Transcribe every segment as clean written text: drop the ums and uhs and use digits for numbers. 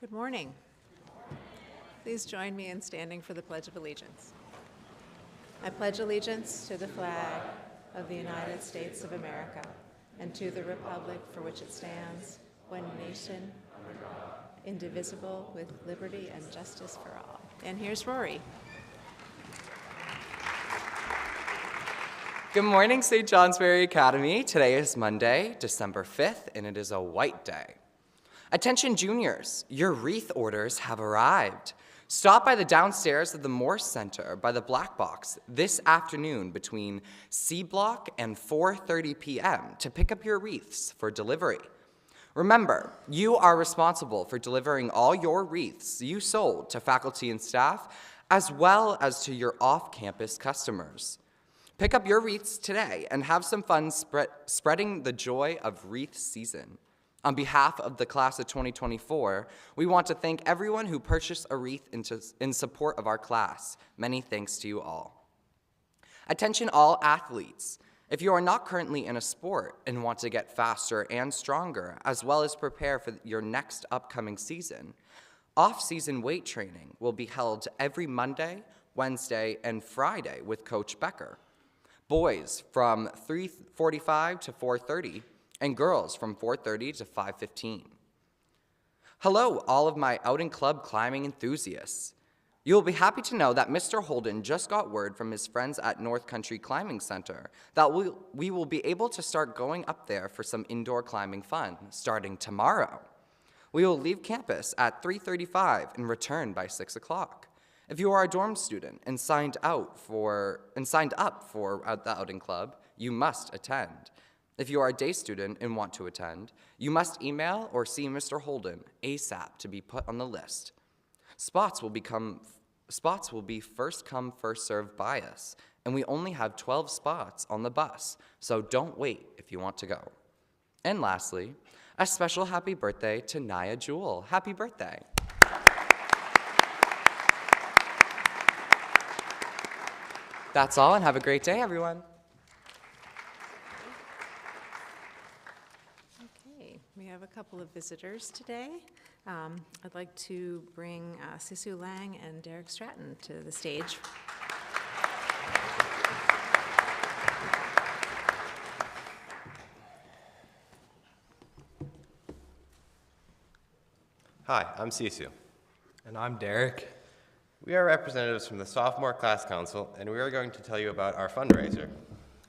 Good morning. Please join me in standing for the Pledge of Allegiance. I pledge allegiance to the flag of the United States of America and to the republic for which it stands, one nation, indivisible, with liberty and justice for all. And here's Rory. Good morning, St. Johnsbury Academy. Today is Monday, December 5th, and it is a white day. Attention juniors, your wreath orders have arrived. Stop by the downstairs of the Morse Center by the Black Box this afternoon between C Block and 4:30 p.m. to pick up your wreaths for delivery. Remember, you are responsible for delivering all your wreaths you sold to faculty and staff, as well as to your off-campus customers. Pick up your wreaths today and have some fun spreading the joy of wreath season. On behalf of the class of 2024, we want to thank everyone who purchased a wreath in support of our class. Many thanks to you all. Attention all athletes. If you are not currently in a sport and want to get faster and stronger, as well as prepare for your next upcoming season, off-season weight training will be held every Monday, Wednesday, and Friday with Coach Becker. Boys from 3:45 to 4:30, and girls from 4:30 to 5:15. Hello, all of my outing club climbing enthusiasts. You will be happy to know that Mr. Holden just got word from his friends at North Country Climbing Center that we will be able to start going up there for some indoor climbing fun starting tomorrow. We will leave campus at 3:35 and return by 6 o'clock. If you are a dorm student and signed up for the outing club, you must attend. If you are a day student and want to attend, you must email or see Mr. Holden ASAP to be put on the list. Spots will be first come, first served bias, and we only have 12 spots on the bus, so don't wait if you want to go. And lastly, a special happy birthday to Naya Jewel. Happy birthday. That's all, and have a great day, everyone. Okay, we have a couple of visitors today. I'd like to bring Sisu Lang and Derek Stratton to the stage. Hi, I'm Sisu. And I'm Derek. We are representatives from the Sophomore Class Council, and we are going to tell you about our fundraiser.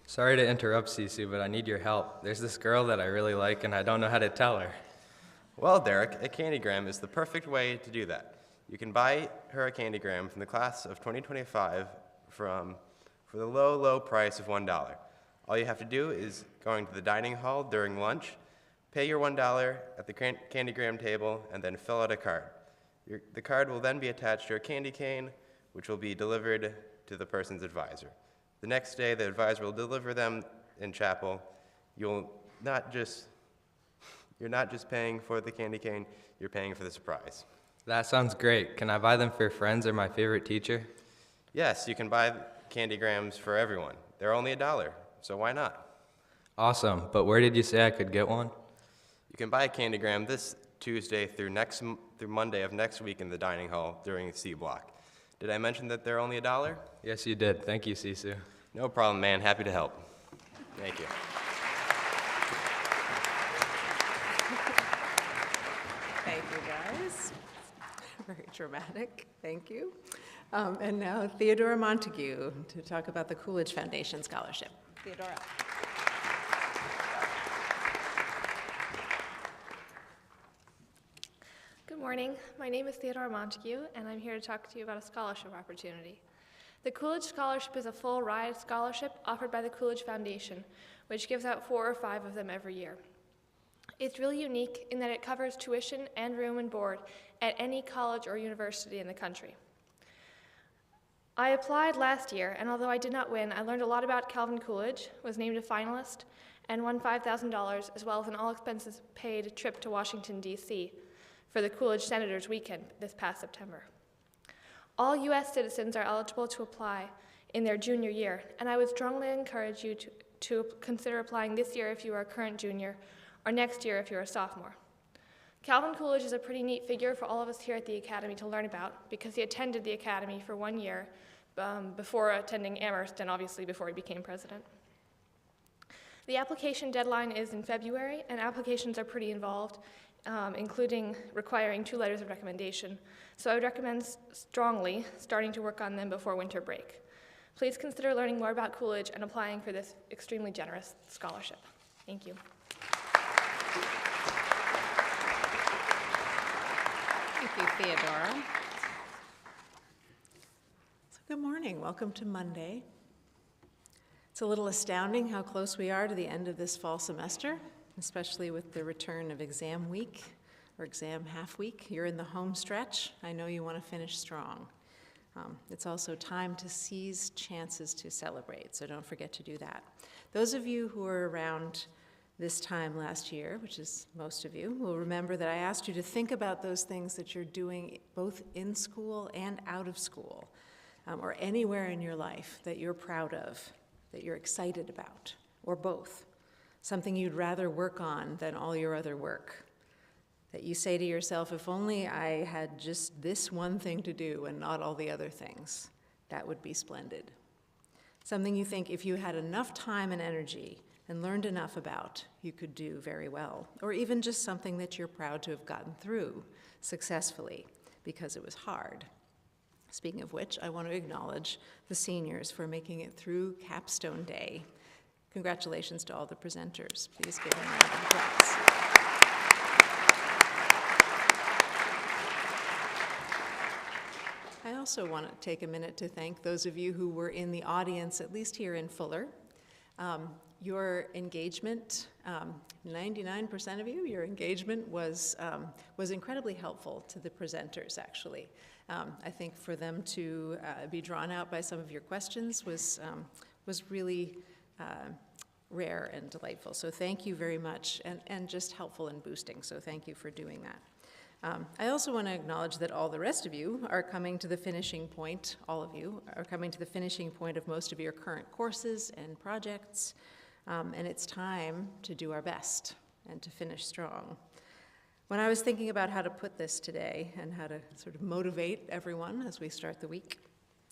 Sorry to interrupt, Sisu, but I need your help. There's this girl that I really like, and I don't know how to tell her. Well, Derek, a candygram is the perfect way to do that. You can buy her a candygram from the class of 2025 for the low, low price of $1. All you have to do is going to the dining hall during lunch, pay your $1 at the candygram table, and then fill out a card. The card will then be attached to a candy cane, which will be delivered to the person's advisor. The next day, the advisor will deliver them in chapel. You're not just paying for the candy cane, you're paying for the surprise. That sounds great. Can I buy them for friends or my favorite teacher? Yes, you can buy candygrams for everyone. They're only $1, so why not? Awesome, but where did you say I could get one? You can buy a candygram this Tuesday through Monday of next week in the dining hall during C Block. Did I mention that they're only $1? Yes, you did. Thank you, Sisu. No problem, man. Happy to help. Thank you. Thank you, guys. Very dramatic. Thank you. And now Theodora Montague to talk about the Coolidge Foundation Scholarship. Theodora. Good morning. My name is Theodora Montague, and I'm here to talk to you about a scholarship opportunity. The Coolidge Scholarship is a full ride scholarship offered by the Coolidge Foundation, which gives out 4 or 5 of them every year. It's really unique in that it covers tuition and room and board at any college or university in the country. I applied last year, and although I did not win, I learned a lot about Calvin Coolidge, was named a finalist, and won $5,000, as well as an all-expenses-paid trip to Washington, D.C., for the Coolidge Senators Weekend this past September. All U.S. citizens are eligible to apply in their junior year, and I would strongly encourage you to consider applying this year if you are a current junior, or next year if you're a sophomore. Calvin Coolidge is a pretty neat figure for all of us here at the Academy to learn about because he attended the Academy for 1 year before attending Amherst and obviously before he became president. The application deadline is in February, and applications are pretty involved, including requiring 2 letters of recommendation. So I would recommend strongly starting to work on them before winter break. Please consider learning more about Coolidge and applying for this extremely generous scholarship. Thank you. Thank you, Theodora. So good morning. Welcome to Monday. It's a little astounding how close we are to the end of this fall semester, especially with the return of exam week or exam half week. You're in the home stretch. I know you want to finish strong. It's also time to seize chances to celebrate, so don't forget to do that. Those of you who were around this time last year, which is most of you, will remember that I asked you to think about those things that you're doing both in school and out of school, or anywhere in your life that you're proud of, that you're excited about, or both. Something you'd rather work on than all your other work. That you say to yourself, if only I had just this one thing to do and not all the other things, that would be splendid. Something you think if you had enough time and energy and learned enough about, you could do very well. Or even just something that you're proud to have gotten through successfully because it was hard. Speaking of which, I want to acknowledge the seniors for making it through Capstone Day. Congratulations to all the presenters. Please give them a round of applause. I also want to take a minute to thank those of you who were in the audience, at least here in Fuller. Your engagement, 99% of you, your engagement was incredibly helpful to the presenters, actually. I think for them to be drawn out by some of your questions was really rare and delightful. So thank you very much, and just helpful and boosting. So thank you for doing that. I also want to acknowledge that all the rest of you are coming to the finishing point, all of you are coming to the finishing point of most of your current courses and projects, and it's time to do our best and to finish strong. When I was thinking about how to put this today and how to sort of motivate everyone as we start the week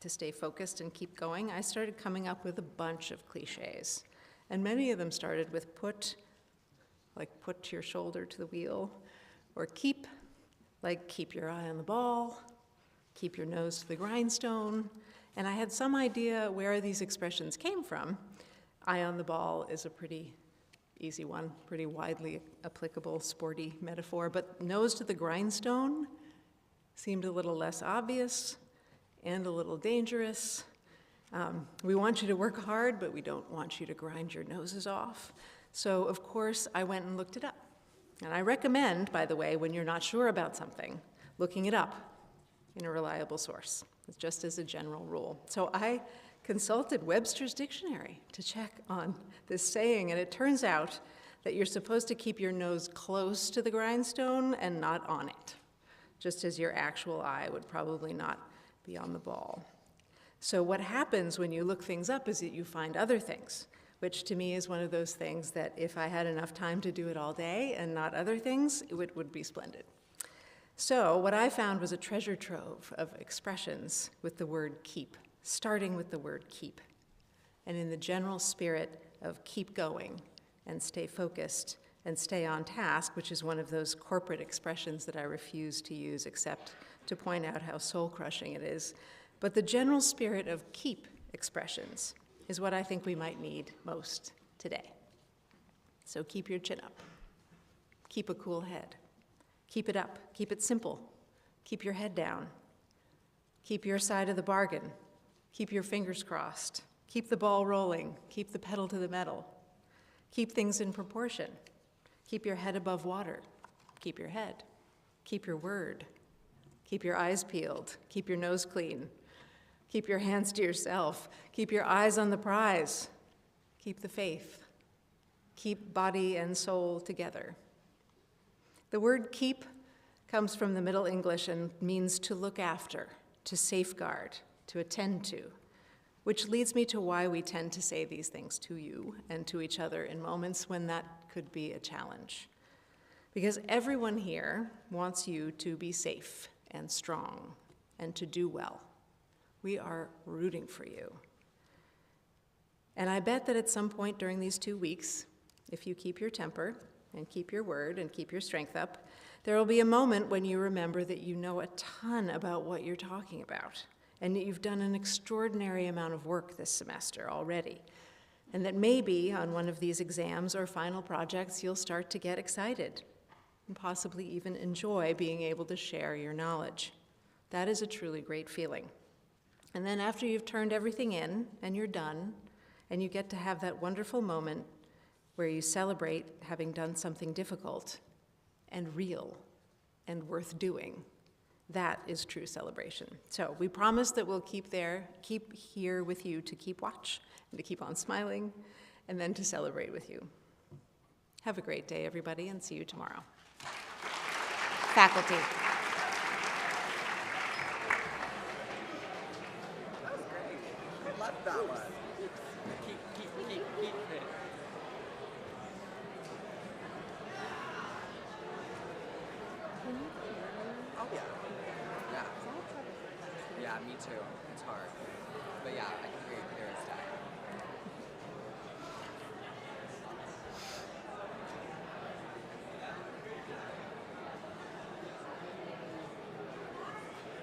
to stay focused and keep going, I started coming up with a bunch of cliches. And many of them started with put your shoulder to the wheel, or keep your eye on the ball, keep your nose to the grindstone. And I had some idea where these expressions came from. Eye on the ball is a pretty easy one, pretty widely applicable, sporty metaphor. But nose to the grindstone seemed a little less obvious and a little dangerous. We want you to work hard, but we don't want you to grind your noses off. So, of course, I went and looked it up. And I recommend, by the way, when you're not sure about something, looking it up in a reliable source, just as a general rule. So I consulted Webster's Dictionary to check on this saying, and it turns out that you're supposed to keep your nose close to the grindstone and not on it, just as your actual eye would probably not be on the ball. So what happens when you look things up is that you find other things, which to me is one of those things that if I had enough time to do it all day and not other things, it would be splendid. So what I found was a treasure trove of expressions with the word keep, starting with the word keep, and in the general spirit of keep going and stay focused and stay on task, which is one of those corporate expressions that I refuse to use except to point out how soul-crushing it is. But the general spirit of keep expressions is what I think we might need most today. So keep your chin up. Keep a cool head. Keep it up. Keep it simple. Keep your head down. Keep your side of the bargain. Keep your fingers crossed. Keep the ball rolling. Keep the pedal to the metal. Keep things in proportion. Keep your head above water. Keep your head. Keep your word. Keep your eyes peeled. Keep your nose clean. Keep your hands to yourself. Keep your eyes on the prize. Keep the faith. Keep body and soul together. The word keep comes from the Middle English and means to look after, to safeguard, to attend to, which leads me to why we tend to say these things to you and to each other in moments when that could be a challenge. because everyone here wants you to be safe and strong and to do well. We are rooting for you. And I bet that at some point during these 2 weeks, if you keep your temper and keep your word and keep your strength up, there will be a moment when you remember that you know a ton about what you're talking about, and that you've done an extraordinary amount of work this semester already, and that maybe on one of these exams or final projects you'll start to get excited and possibly even enjoy being able to share your knowledge. That is a truly great feeling. And then after you've turned everything in and you're done, and you get to have that wonderful moment where you celebrate having done something difficult and real and worth doing. That is true celebration. So we promise that we'll keep here with you to keep watch and to keep on smiling and then to celebrate with you. Have a great day, everybody, and see you tomorrow. Faculty. That was great. I love that one. Keep it. Oh, yeah. Yeah. Yeah, me too. It's hard. But yeah, I can hear it clear as day.